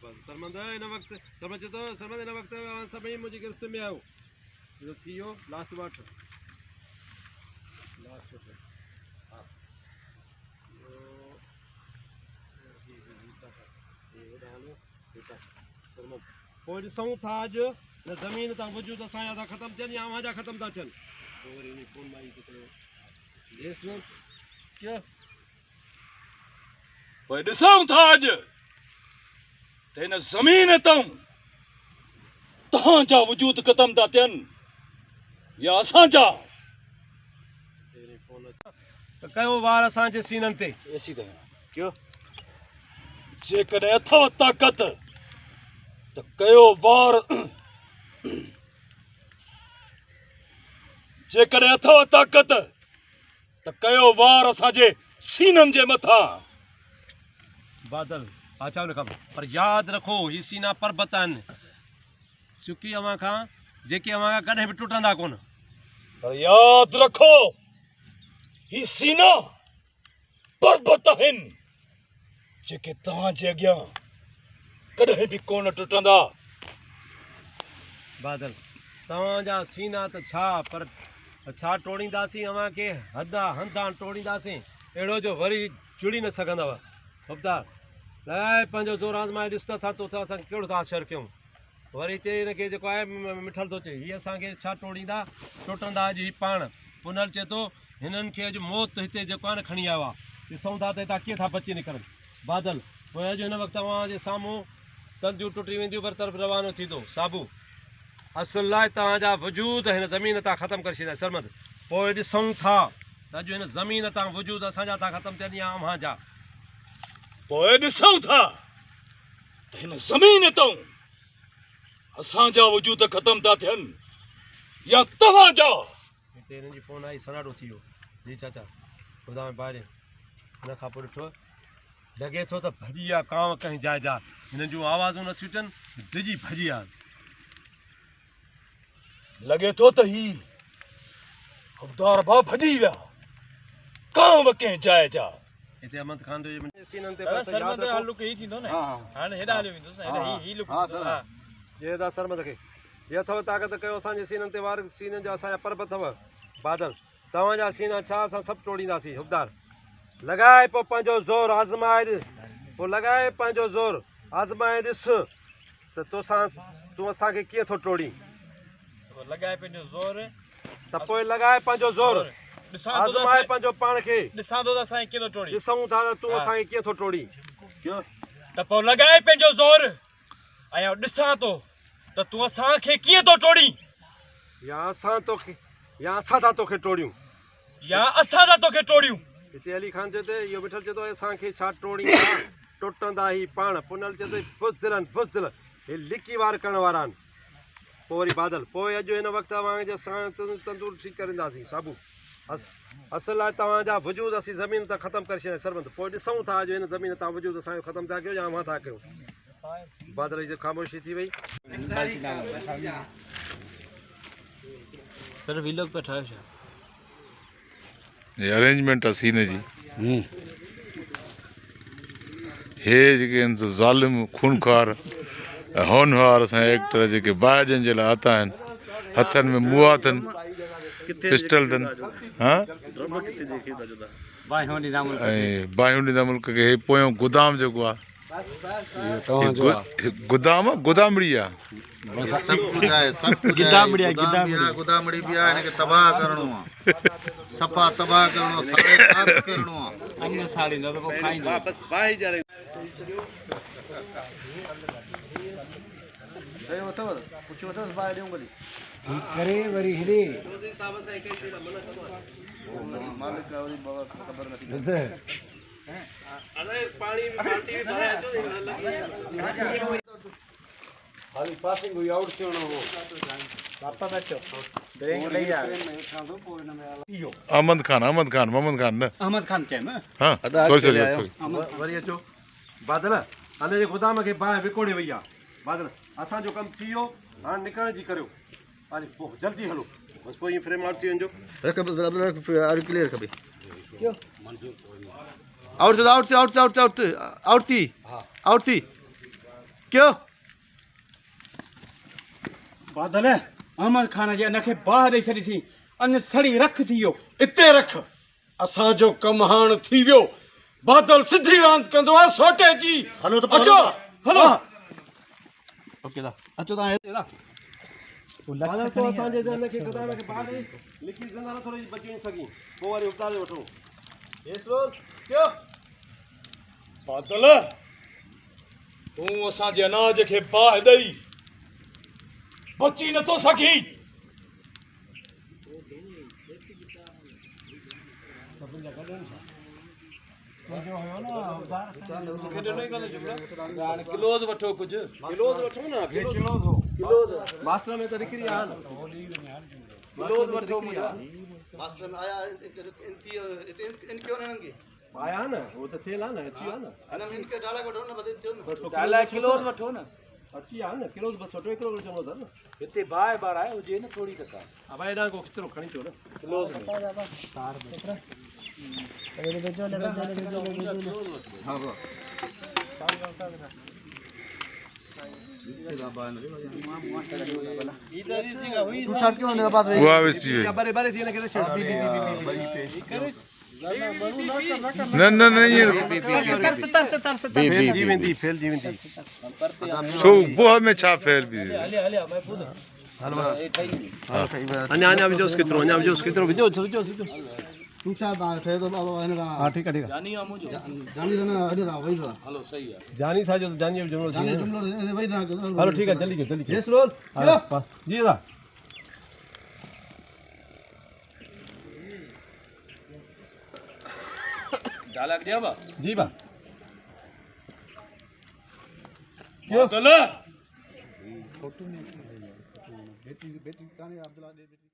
सरमंद इन वक्त सरमंद तो सरमंद इन वक्त सभी मुझे गिरफ्त में आओ जो थियो लास्ट वाट हां ये डालो बेटा सरमंद कोई ॾिसूं था अॼु न ज़मीन तां वजूद असांजा था ख़तमु थियनि या अव्हांजा ख़तमु था थियनि पोइ वरी उन फोन मां ई हिकिड़ो ॾिसो क्या पोइ ॾिसूं था अॼु त हिन ज़मीन तां तव्हांजा वजूद ख़तमु था थियनि या असांजा त कयो वार असांजे सीननि ते एसी त कयो जेकॾहिं अथव ताक़त त कयो वार जेकॾहिं अथव ताक़त त कयो वार असांजे सीननि जे मथां बादल अचा न खबर पर यादि रखो ही सीना पर्बत आहिनि चुकी अव्हां खां जेके अव्हां खां कॾहिं बि टुटंदा कोन पर यादि रखो ही सीना पर्बत आहिनि जेके तव्हांजे अॻियां कॾहिं बि कोन टुटंदा बादल तव्हांजा सीना त छा पर छा टोड़ींदासीं अव्हां खे हदा हंधा टोड़ींदासीं अहिड़ो जो वरी जुड़ी न सघंदव हफ़्तार लॻाए पंहिंजो ज़ोर आज़माए ॾिस त असां तोसां असां कहिड़ो था असरु कयूं वरी चए हिनखे जेको आहे मिठल थो चए हीअ असांखे छा टोड़ींदा टुटंदा अॼु हीअ पाण पुनल चए थो हिननि खे अॼु मौत हिते जेको आहे न खणी आयो आहे ॾिसूं था त हितां कीअं था बची निकिरनि बादल पोइ अॼु हिन वक़्तु तव्हांजे साम्हूं तंदियूं टुटी वेंदियूं पर तरफ़ रवानो थींदो साबू असुल लाइ तव्हांजा वजूद हिन ज़मीन तां ख़तमु करे छॾिया सरमद पोइ ॾिसूं था त अॼु हिन ज़मीन तां वजूद असांजा था ख़तमु थियनि या अव्हांजा पोइ ॾिसूं था त हिन ज़मीन तां असांजा वजूद ख़तमु था थियनि या तव्हांजा हिते हिननि जी फ़ोन आई सनाडो थी वियो जी चाचा ख़ुदा में ॿाहिरि हिन खां पोइ ॾिठो लॻे थो त भॼी आहे कांव कंहिं जाइ जा हिननि जूं आवाज़ूं नथियूं अचनि डिॼी भॼी विया लॻे थो त ही हफ़्तार भाउ भॼी विया कांव कंहिं जाइ जा हिते अहमद खान जो सीननि ते सरमद जो लुक ही थींदो न हाणे हेॾा हली वेंदो न ही लुक हा ये दा सरमद खे ये अथव ताक़त कयो असांजे सीननि ते वार सीननि जा असांजा पर्ब अथव बादल तव्हांजा सीना छा असां सभु टोड़ींदासीं हुबदार लॻाए पोइ पंहिंजो ज़ोर आज़माए ॾिस पोइ लॻाए पंहिंजो ज़ोर आज़माए ॾिस त तूं असांखे कीअं थो टोड़ी लॻाए पंहिंजो ज़ोर त पोइ लॻाए पंहिंजो ज़ोर आज़माए पंहिंजो पाण खे ॾिसां थो त असांखे कीअं थो टोड़ी ॾिसूं था त तूं असांखे कीअं थो टोड़ी त पोइ लॻाए पंहिंजो ज़ोर ऐं ॾिसां थो त तूं असांखे कीअं थो टोड़ी या असां था तोखे टोड़ियूं या असां था तोखे टोड़ियूं हिते अली खान चए थो इहो मिठल चए थो असांखे छा टोड़ींदा टुटंदा ही पाण पुनल चए थो बुज़दिल हे लिकी वार करण वारा आहिनि पोइ वरी बादल पोइ अॼु हिन वक़्तु अव्हांजे तंदूर ठीकु करींदासीं साबू असुल आहे तव्हांजा वजूद असीं ज़मीन तां ख़तमु करे छॾिया सरबंद पोइ ॾिसूं था अॼु हिन ज़मीन तां वजूद असांजो ख़तमु था कयूं या अव्हां था कयूं बादल जी ख़ामोशी थी वई सर व्लॉग पे ठाहियो छा ये अरेंजमेंट आहे सीन जी हे जेके आहिनि त ज़ालिम खूनखार होनहार असांजा एक्टर जेके ॿाहिरि जे लाइ आता आहिनि हथनि में मुआ अथनि पिस्टल अथनि हा ऐं बाहियूं ॾींदा मुल्क खे हे पोयों गुदाम जेको आहे गुदाम गुदामड़ी आहे गुदामड़ी भी आहे हिनखे तबाह करणो आहे सफ़ा तबाह करणो आहे साड़े करणो आहे अन्न साड़ींदो त पोइ खाईंदो वापसि बाहि जरे दयो अथव पुछो अथव बाहि ॾियूं भली करे वरी हेॾे मालिक वरी बाबा ख़बर नथी अरे पानी बाल्टी में भरे अचो हाली पासिंग हुई आउट थियो न हो वापस अचो ड्रिंक ले आ अहमद खान मोहम्मद खान न अहमद खान चए न हां सॉरी वरी अचो बादल हाणे जे गोदाम खे बाहि विकोड़े वई आहे बादल असांजो कमु थी वियो हाणे निकिरण जी करियो हाणे पोइ जल्दी हलो बसि पोइ ईअं फ्रेम आउट थी वञिजो क्लियर खपे आउट थी हा आउट थी क्यों बादल अहमद खान जे नखे बाह ॾेई छॾी थी अन सड़ी रख थी वियो इते रख असांजो कमु हाणे थी वियो बादल सिधी रांदि कंदो आहे सोटे जी हलो तो अचो हलो ओके दा अचो तव्हां बादल तो असांजे जन खे गदार खे बाहर लिखी ज़ंदार थोड़ी बची न सकी पोइ वरी उतारे वठो यशरोल क्यों बादल तूं असांजे अनाज खे बाह ॾेई बची नथो सघी किलोज वठो कुछ किलोज वठो ना किलोज मास्टर में तो निकरी आ न किलोज वठो मुझा मास्टर में आया इन क्यों नंगे आया न वो तो थेला न अची आ न अने में इनके डाला को न बदल दियो न डाला किलोज वठो न अची आ न किलोज बस वठो किलो चङो था न हिते बाह बार आहे हुजे न थोड़ी टका अब एडा को कितरो खणी चो न किलोज हां बा तू साथ क्यों ने बात उहा विसी हुई। बारे बारे थी न करे छेड़ न न न ईअं फेल जी वेंदी फेल जी वेंदी छो बुह में छा फेर बि अञा विझो केतिरो विझो तू छा दा ठे तो बाबा ने दा हां ठीक है जानी आ मुझो जानी ना अडे दा वही दा हलो सही आहे जानी था जो जानी जुमलो जानी जुमलो वही दा हेलो ठीक है जल्दी करो यशरोल क्यों जी दा डाला दिया बा जी बा बादल बेटी बेटी काने अब्दुल्ला दे बेटी